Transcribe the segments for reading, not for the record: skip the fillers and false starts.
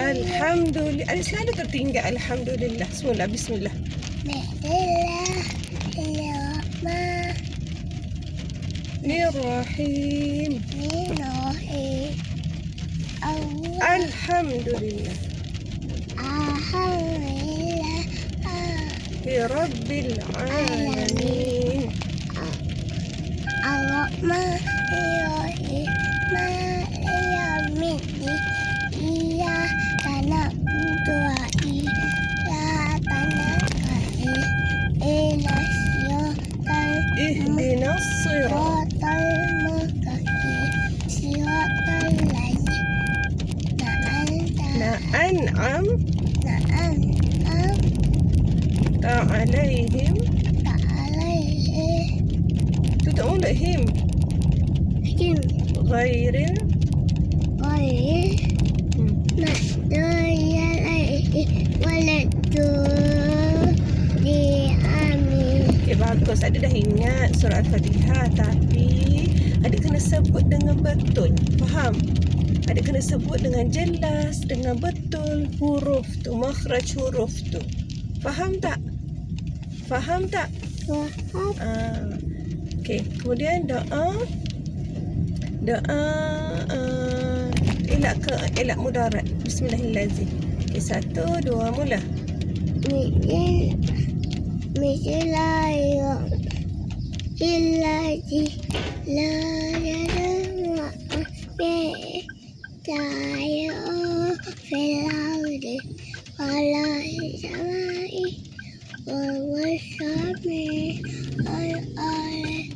Alhamdulillah. Selalu tertinggal alhamdulillah. Semula bismillah. Bismillahirrahmanirrahim. Alhamdulillah. Rabbil alamin. Ar-Rahmanir-Rahim. Maliki Iyyaka na'budu wa iyyaka nasta'in. Ihdinas sirat. Siratal mustaqim. Siratal ladzina An'am ta'alaihim. تقول هم غير المغضوب عليهم ولا الضالين. Amin. Okay, bagus. Adik dah ingat surah Al-Fatihah, tapi adik kena sebut dengan betul. Faham? Adik kena sebut dengan jelas, dengan betul huruf tu, makhraj huruf tu. Faham tak? Faham tak? Faham. Okey, kemudian doa elak mudarat. Bismillahirrahmanirrahim. Okey, 1, 2 mula. Bismillahirrahmanirrahim. La ilaha illallah fil ardi wala samai wa wasami al-ardi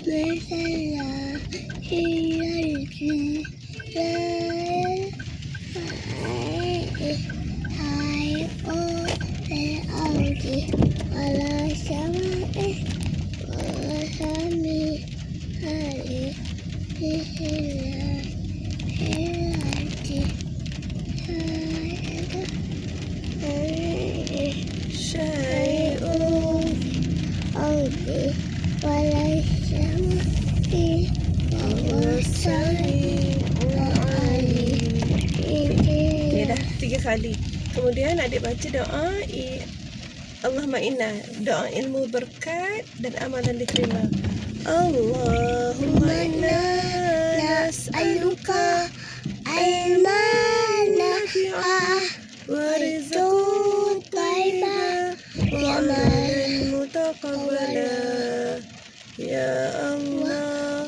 مثلا هي شيء tiga kali. Kemudian adik baca doa Allahumma inna, doa ilmu berkat dan amalan diterima. Allahumma inna nas'aluka ilman nafi'ah wa rizqan thayyibah wa amalan mutaqabbalah. Ya Allah,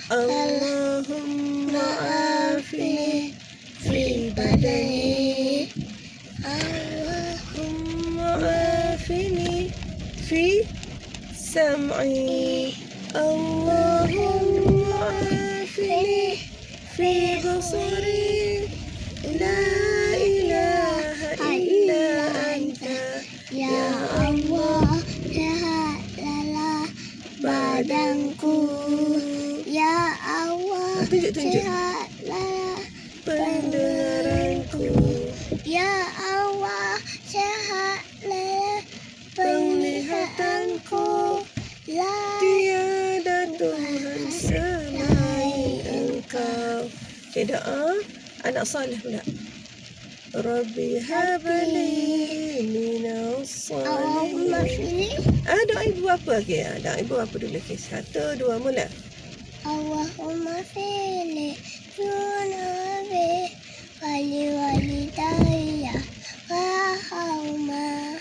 Allahumma afini fi badani, Allahumma afini fi sam'i, Allahumma afini fi basari, la ilaha illa anta ya Allah, sehatlah badanku ya Allah, sehatlah pendengaranku ya Allah, sehatlah penglihatanku, tiada Tuhan selain Engkau. Okay, doa anak soleh pula. Rabbi habli minas salihin. Doa ibu bapa ke? Doa ibu bapa dulu. Okay, 1, 2 mula. Allahumma fili junubi wali walidayya wahuma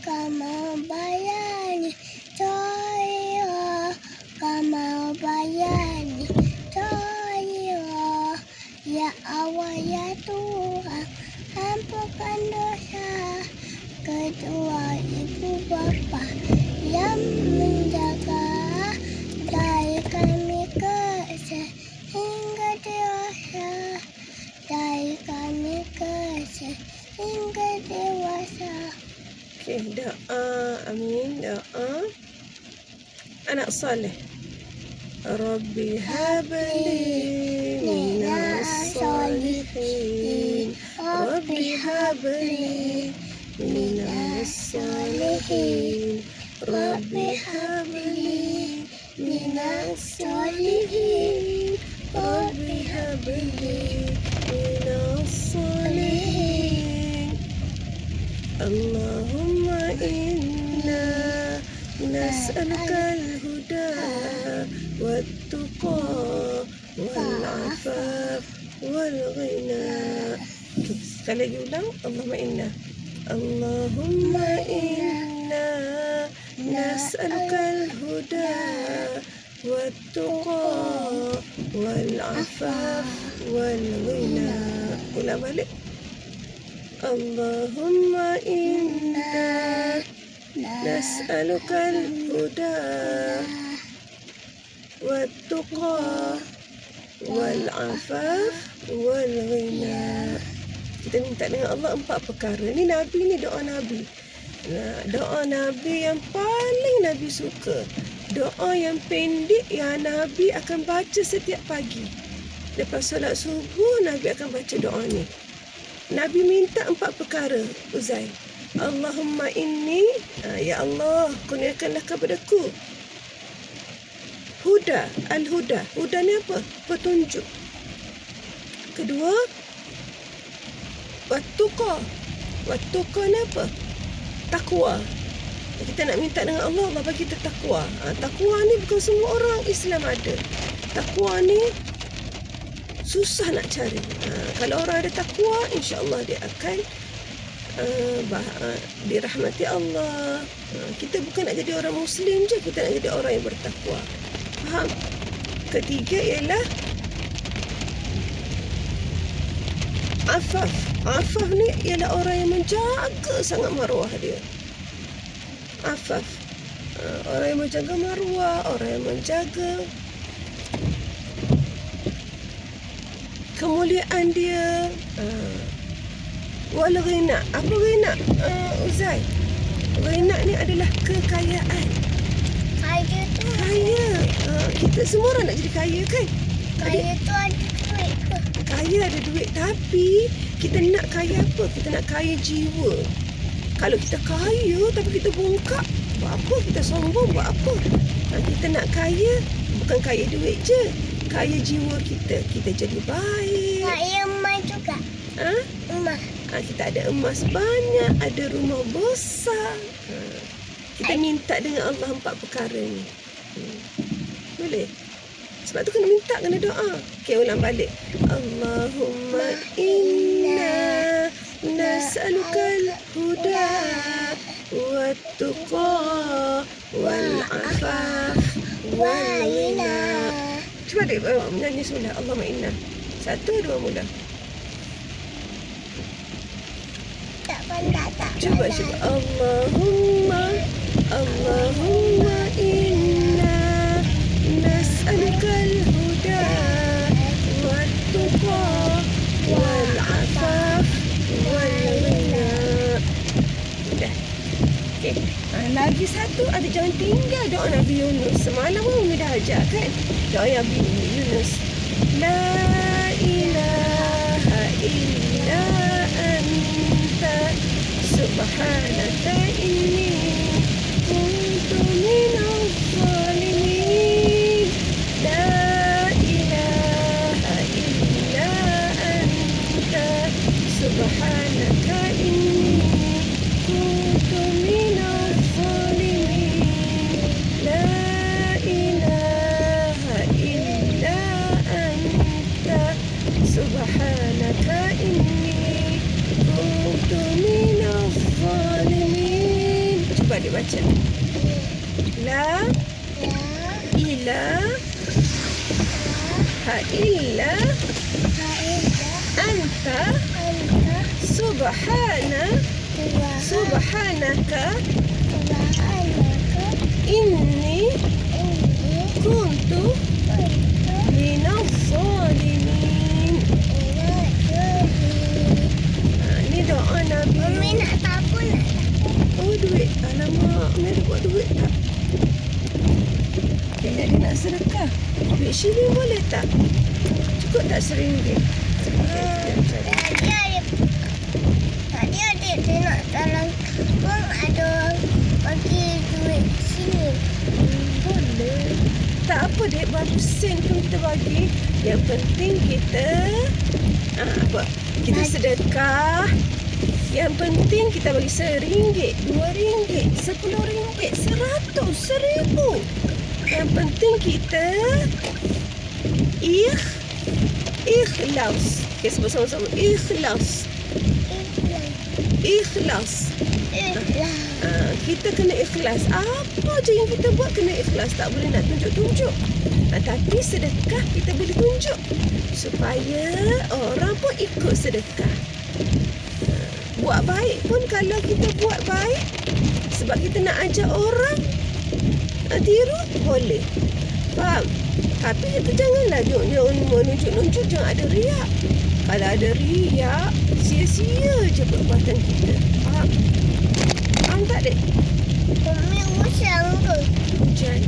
kama bayani toyo kama bayani toyo. Ya Allah ya Tuhan, ampunkan dosa kedua ibu bapa yang menjaga dari kami kecil hingga dewasa, dari kami kecil hingga dewasa. Okay, doa amin, doa anak soleh. Rabbi habli minas salihin, Rabbi habli minas salihin, Rabbi habli minas salihin, Rabbi habli minas salihin. Allahumma inna nas'aluka al-huda wat-tuqa wal-'afaf wal-ghina. Okay, sekali lagi ulang. Allahumma inna nas'aluka al-huda wat-tuqa wal-'afaf wal-ghina. Ulang balik. Allahumma inna nas'aluka al-huda wat-tuqa wal-'afaf wal-ghina. Kita minta dengan Allah 4 perkara. Ni Nabi ni, doa Nabi. Doa Nabi yang paling Nabi suka. Doa yang pendek yang Nabi akan baca setiap pagi. Lepas solat subuh, Nabi akan baca doa ni. Nabi minta 4 perkara, Uzai. Allahumma inni, ya Allah, kurniakanlah kepadaku huda, al-huda. Huda ni apa? Petunjuk. Kedua, wat-tuqa. Wat-tuqa ni apa? Takwa. Kita nak minta dengan Allah, Allah bagi kita takwa. Takwa ni bukan semua orang Islam ada. Takwa ni susah nak cari. Kalau orang ada takwa, insya-Allah dia akan dirahmati Allah. Kita bukan nak jadi orang Muslim je, kita nak jadi orang yang bertakwa. Faham? Ketiga ialah afaf. Afaf ni ialah orang yang menjaga sangat maruah dia. Afaf. Orang yang menjaga maruah, orang yang menjaga kemuliaan dia. Wal ghina. Apa ghina? Uzai. Ghina ni adalah kekayaan. Kaya tu. Kaya. Kita semua orang nak jadi kaya kan? Kaya tu ada duit ke? Kaya ada duit, tapi kita nak kaya apa? Kita nak kaya jiwa. Kalau kita kaya tapi kita bongkak, buat apa? Kita sombong, buat apa? Kita nak kaya, bukan kaya duit je. Kaya jiwa kita. Kita jadi baik. Kaya emas juga. Emas. Kita ada emas banyak, ada rumah besar. Kita minta dengan Allah 4 perkara ni. Boleh? Sebab tu kena minta, kena doa. Okey, ulang balik. Allahumma inna nas'alukal huda wat-tuqa wal-'afaf wal-ghina. Cuba dek menyanyi semula. Allahumma inna. 1, 2 mula. Tak pandai, tak Cuba. Allahumma inna nas'alukal huda wat-tuqa wal-'afaf wal-ghina. Dah. Okey. Lagi satu, ada jangan tinggal doa Nabi Yunus. Semalam Umi dah ajar kan? Doa Nabi Yunus. La ilaha illa anta subhanaka inni kuntu minaz zalimin. La ilaha illa anta subhanaka inni kuntu minaz zalimin. La ilaha illa anta subhanaka inni kuntu minaz zalimin. Cuba dia baca. La ilaha illa anta subhanaka inni kuntu minaz zalimin. Ni doa Nabi. Umi nak tabung. Oh, duit. Alamak, Umi ada buat duit tak? Kayaknya dia nak sedekah. Duit shilling boleh tak? Cukup tak RM1? Tadi ada dia nak dalam pun ada bagi duit sini. Boleh. Tak apa dek, berapa sen pun kita bagi. Yang penting kita kita sedekah Yang penting kita bagi RM1, RM2, RM10, RM100, RM1000. Yang penting kita ikhlas. Okay, sebut sama-sama. Ikhlas. Ikhlas. Kita kena ikhlas. Apa je yang kita buat kena ikhlas. Tak boleh nak tunjuk-tunjuk. Tapi sedekah kita boleh tunjuk. Supaya orang pun ikut sedekah. Buat baik pun kalau kita buat baik. Sebab kita nak ajar orang tiru, boleh. Faham? Tapi kita janganlah menunjuk-nunjuk. Jangan ada riak. Kalau ada riak, sia-sia je perbuatan kita. Faham? Faham tak, dek? Umi hujan ke? Hujan.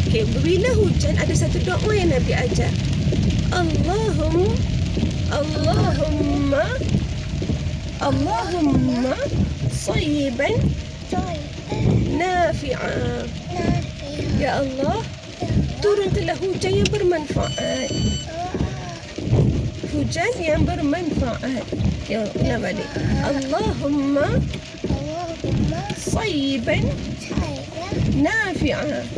Okay, bila hujan ada satu doa yang Nabi ajar. Allahumma sayyiban nafi'an. Ya Allah, turunkanlah hujan yang bermanfaat. Hujan yang bermanfaat. Ya, ulang balik. Allahumma sayyiban nafi'an.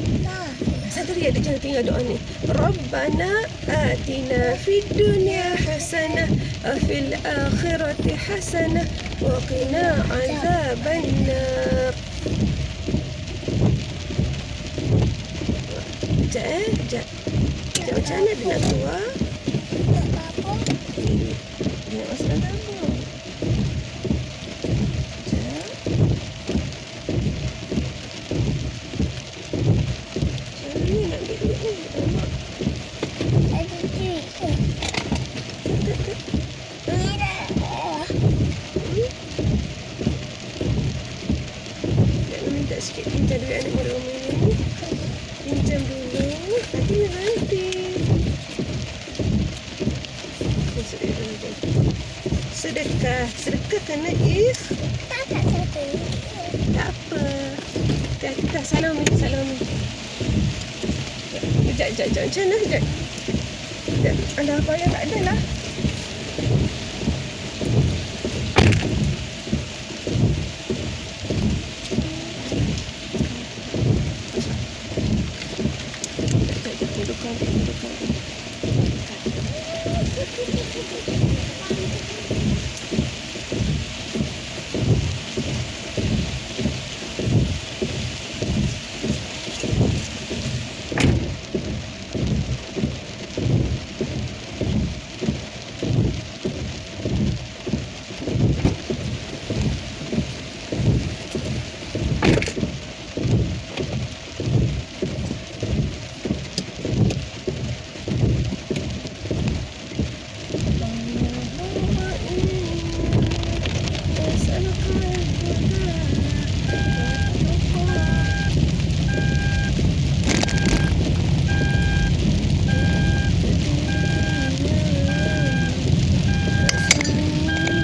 Satu lagi ada, jangan tinggal doa ni. Rabbana atina fid dunya hasanah wa fil akhirati hasanah wa qina azabannar. Sekejap. Macam mana dia nak keluar? Dia nak masuk dalam dapur. Sikit pinjam duit anak murid Umi ni. Pinjam dulu. Nanti. Sedekah kena tak apa. Kita salam ni. Sekejap. Macam mana sekejap? Anda apa yang tak ada lah. Duduk.